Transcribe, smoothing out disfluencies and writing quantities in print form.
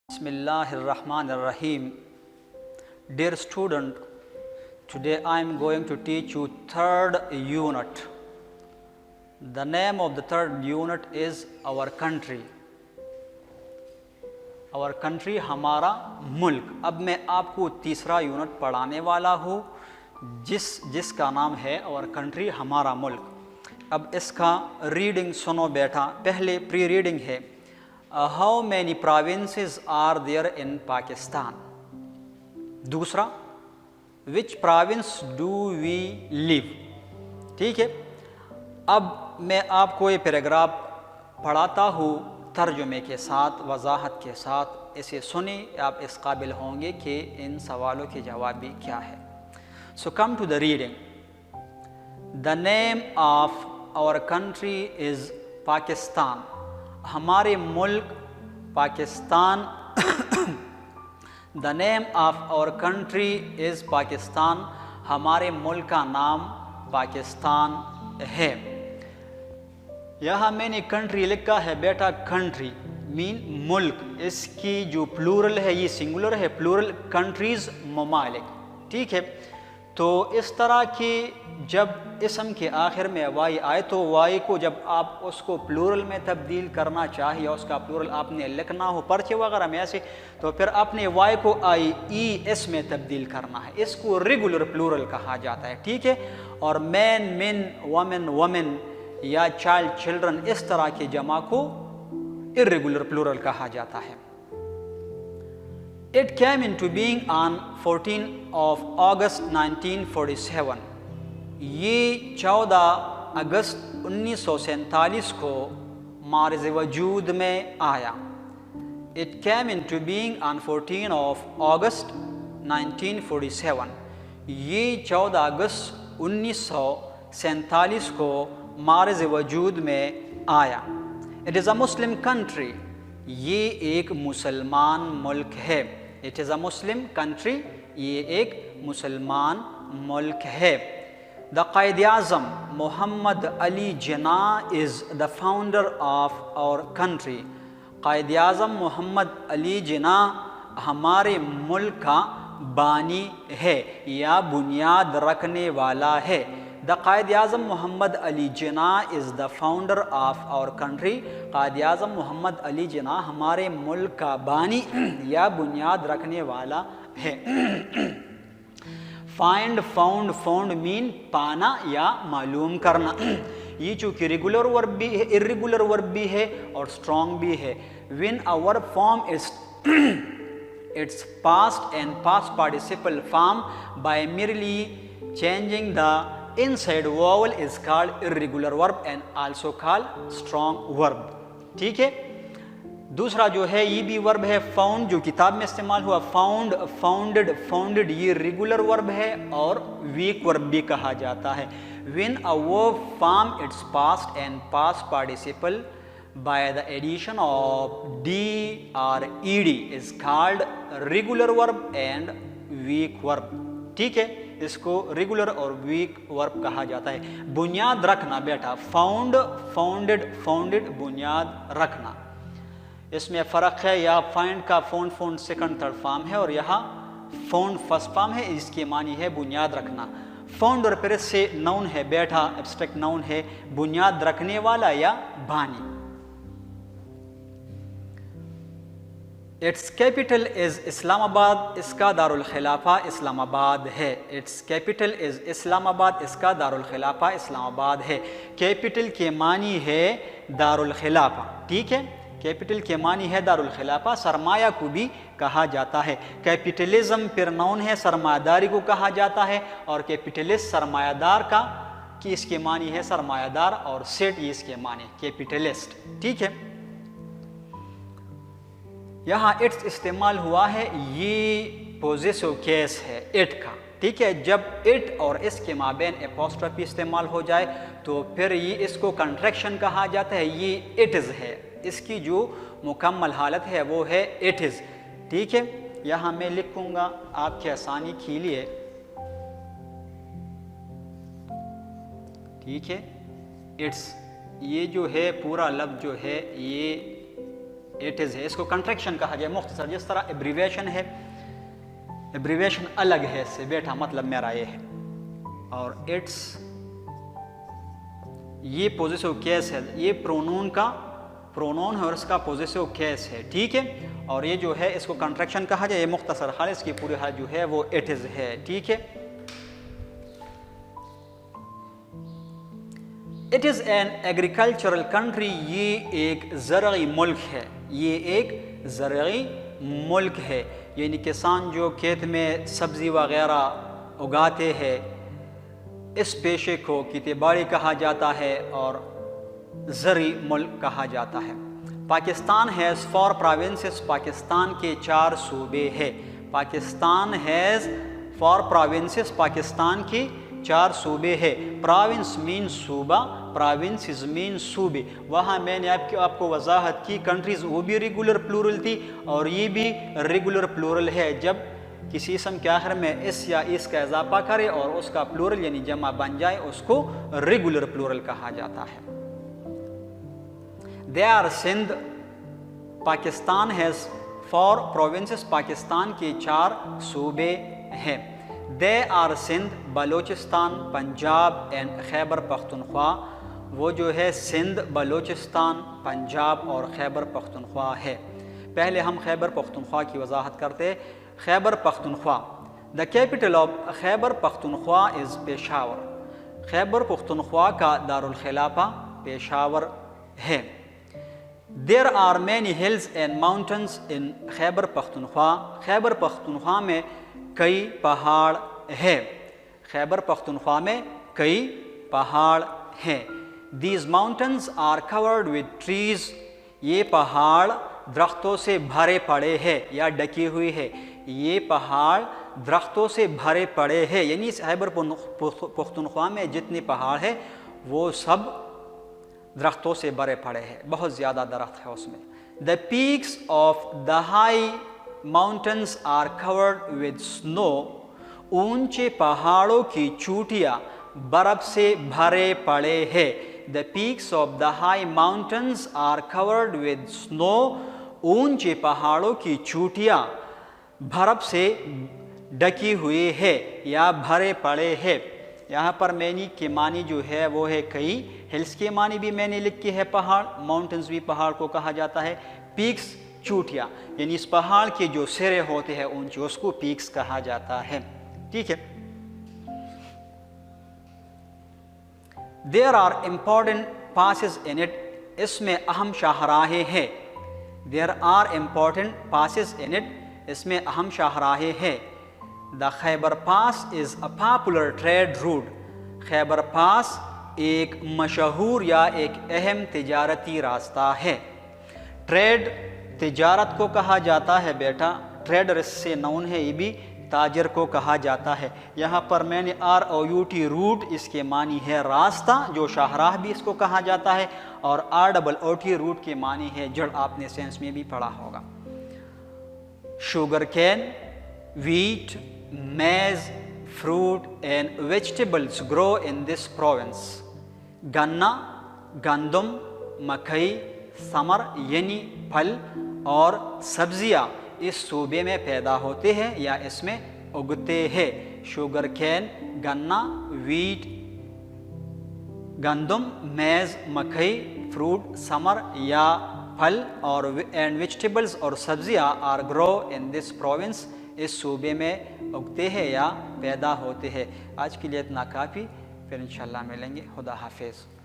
Bismillah ar-Rahman ar-Rahim. Dear student, today I am going to teach you third unit. The name of the third unit is our country. Our country हमारा मुल्क. अब मैं आपको तीसरा unit पढ़ाने वाला हूँ जिसका नाम है our country हमारा मुल्क. अब इसका रीडिंग सुनो बेटा. पहले प्री रीडिंग है. How many provinces are there in Pakistan? दूसरा, which province do we live? ठीक है. अब मैं आपको ये पैराग्राफ पढ़ाता हूँ तर्जुमे के साथ, वजाहत के साथ. इसे सुने, आप इस काबिल होंगे कि इन सवालों के जवाब भी क्या है. So come to the reading. The name of our country is Pakistan. हमारे मुल्क Pakistan. The name of our country is Pakistan. हमारे मुल्क का नाम पाकिस्तान है. यहाँ मैंने कंट्री लिखा है बेटा. कंट्री मीन मुल्क. इसकी जो प्लूरल है ये सिंगुलर है. प्लूरल कंट्रीज़ ममालिक. ठीक है. तो इस तरह की जब इसम के आखिर में वाई आए तो वाई को जब आप उसको प्लूरल में तब्दील करना चाहिए, उसका प्लूरल आपने लिखना हो पर्चे वगैरह में ऐसे, तो फिर आपने वाई को आई ई एस में तब्दील करना है. इसको रेगुलर प्लूरल कहा जाता है. ठीक है. और मैन मिन वमेन वमेन या चाइल्ड चिल्ड्रन इस तरह के जमा को इर्रेगुलर प्लूरल कहा जाता है. It came into being on 14 of August 1947. ये 14 अगस्त 1947 को मारज़ वजूद में आया. It came into being on 14 of August 1947. ये 14 अगस्त 1947 को मारज़ वजूद में आया. It is a Muslim country. ये एक मुसलमान मुल्क है. It is a Muslim country. ये एक मुसलमान मुल्क है. The Qaid-e-Azam Muhammad Ali Jinnah is the founder of our country. Qaid-e-Azam Muhammad Ali Jinnah हमारे मुल्क का बानी है या बुनियाद रखने वाला है. The Qaid-e-Azam Muhammad Ali Jinnah is the founder of our country. Qaid-e-Azam Muhammad Ali Jinnah हमारे मुल्क का बानी या बुनियाद रखने वाला है. Find, found, found मीन पाना या मालूम करना. ये चूँकि रेगुलर वर्ब भी है, इर्रेगुलर वर्ब भी है और स्ट्रॉन्ग भी है. When a verb form is its past and past participle form by merely changing the inside vowel is called irregular verb and also called strong verb. ठीक है. दूसरा जो है ये भी वर्ब है फाउंड, जो किताब में इस्तेमाल हुआ. फाउंड, फाउंडेड, फाउंडेड ये रेगुलर वर्ब है और वीक वर्ब भी कहा जाता है. When a verb form its past and past participle by the addition of d or ed is called regular verb and weak verb. ठीक है. इसको रेगुलर और वीक वर्ब कहा जाता है. बुनियाद रखना बेटा. फाउंड, फाउंडेड, फाउंडेड बुनियाद रखना. इसमें फ़र्क है. या फाइंड का found found second third form है और यहाँ फाउंड फर्स्ट फॉर्म है. इसके मानी है बुनियाद रखना. फाउंड और फिर से नाउन है बेटा, एब्स्ट्रैक्ट नाउन है, बुनियाद रखने वाला या बानी. It's capital is Islamabad. इसका दारुल खिलाफा इस्लामाबाद है. It's capital is Islamabad. इसका दारुल खिलाफा इस्लामाबाद है. कैपिटल के मानी है दारुल खिलाफा. ठीक है. कैपिटल के मानी है दारुल खिलाफा. सरमाया को भी कहा जाता है. कैपिटलिज्म फिर नाउन है, सरमायादारी को कहा जाता है. और कैपिटलिस्ट सरमायादार का कि इसके मानी है सरमायादार और सेट ये इसके मानी कैपिटलिस्ट. ठीक है. यहाँ इट्स इस्तेमाल हुआ है. ये पॉजेसिव केस है इट का. ठीक है. जब इट और इसके माबेन एपोस्ट्रोफी इस्तेमाल हो जाए तो फिर ये इसको कंट्रैक्शन कहा जाता है. ये इट इज़ है. इसकी जो मुकम्मल हालत है वो है इट इज़. ठीक है. यहाँ मैं लिखूँगा आपकी आसानी के लिए. ठीक है. इट्स ये जो है पूरा लफ्ज़ जो है ये इट इज़ है, इसको कंट्रैक्शन कहा जाए मुख्तसर, जिस तरह एब्रीवेशन है, एब्रीवेशन अलग है इससे, बेटा मतलब मेरा ये है, और इट्स ये पॉजेसिव केस है, ये प्रोनोन का प्रोनोन है और इसका पॉजेसिव केस है, ठीक है। और ये जो है इसको कंट्रैक्शन कहा जाए, ये मुख्तसर हाल इसकी पूरी हाल जो है वो इट इज़ है, ठीक है। It is an agricultural country, ये एक ज़रई मुल्क है, ये एक ज़रई मुल्क है, यानी किसान जो खेत में सब्ज़ी वग़ैरह उगाते हैं, इस पेशे को खेती-बाड़ी कहा जाता है और ज़रई मुल्क कहा जाता है। पाकिस्तान हैज़ 4 प्रोविंसेस, पाकिस्तान के 4 सूबे हैं। पाकिस्तान हैज़ 4 प्रोविंसेस, पाकिस्तान के 4 सूबे हैं। प्रोविंस मीन सूबा, प्रोविंसेस मीन सूबे। वहाँ मैंने आपको वजाहत की, कंट्रीज़ वो भी रेगुलर प्लूरल थी और ये भी रेगुलर प्लूरल है। जब किसी इसम के आखिर में इस या इस का इजाफा करे और उसका प्लूरल यानी जमा बन जाए, उसको रेगुलर प्लूरल कहा जाता है। They are Sindh, Pakistan has 4 provinces, Pakistan के 4 सूबे हैं। They are Sindh, Balochistan, Punjab and Khyber Pakhtunkhwa. वो जो है सिंध, बलूचिस्तान, पंजाब और खैबर पख्तूनख्वा है। पहले हम खैबर पख्तूनख्वा की वजाहत करते। Khyber Pakhtunkhwa, the capital of Khyber Pakhtunkhwa is Peshawar. Khyber Pakhtunkhwa का दारुल खिलाफा पेशावर है। There are many hills and mountains in Khyber Pakhtunkhwa. Khyber Pakhtunkhwa में कई पहाड़ हैं। खैबर पख्तूनख्वा में कई पहाड़ हैं। These mountains are covered with trees. ये पहाड़ दरख्तों से भरे पड़े हैं या ढकी हुई है। ये पहाड़ दरख्तों से भरे पड़े हैं, यानी इस खैबर पख्तूनख्वा में जितने पहाड़ हैं वो सब दरख्तों से भरे पड़े हैं, बहुत ज़्यादा दरख्त है उसमें। The peaks of the high mountains are covered with snow. ऊंचे पहाड़ों की चोटियाँ बर्फ़ से भरे पड़े हैं। The peaks of the high mountains are covered with snow. ऊंचे पहाड़ों की चोटियाँ बर्फ़ से ढकी हुई है या भरे पड़े हैं। यहाँ पर मैनी के मानी जो है वो है कई, हिल्स के मानी भी मैंने लिखी है पहाड़, माउंटेन्स भी पहाड़ को कहा जाता है। पीक्स चोटियाँ, यानी इस पहाड़ के जो सिरे होते हैं ऊंचे, उसको पीक्स कहा जाता है, ठीक है। There are important passes in it. इसमें अहम शाहराहें हैं। There are important passes in it. इसमें अहम शाहराहें हैं। The Khyber pass is a popular trade route. Khyber pass एक मशहूर या एक अहम तिजारती रास्ता है। ट्रेड तिजारत को कहा जाता है बेटा, ट्रेडर इससे नाउन है, ये भी ताजर को कहा जाता है। यहाँ पर मैंने ROUT रूट, इसके मानी है रास्ता, जो शाहराह भी इसको कहा जाता है, और ROOT रूट के मानी है जड़, आपने साइंस में भी पढ़ा होगा। Sugar cane, wheat, maize, fruit and vegetables grow in this province. गन्ना, गंदम, मकई, समर यानी फल और सब्जियां इस सूबे में पैदा होते हैं या इसमें उगते हैं। शुगर कैन, गन्ना, वीट, गंदम, मेज, मकई, फ्रूट, समर या फल और एंड वेजिटेबल्स और सब्जियां are grow in this province, इस सूबे में उगते हैं या पैदा होते हैं। आज के लिए इतना काफ़ी, फिर इंशाल्लाह मिलेंगे। खुदा हाफिज़।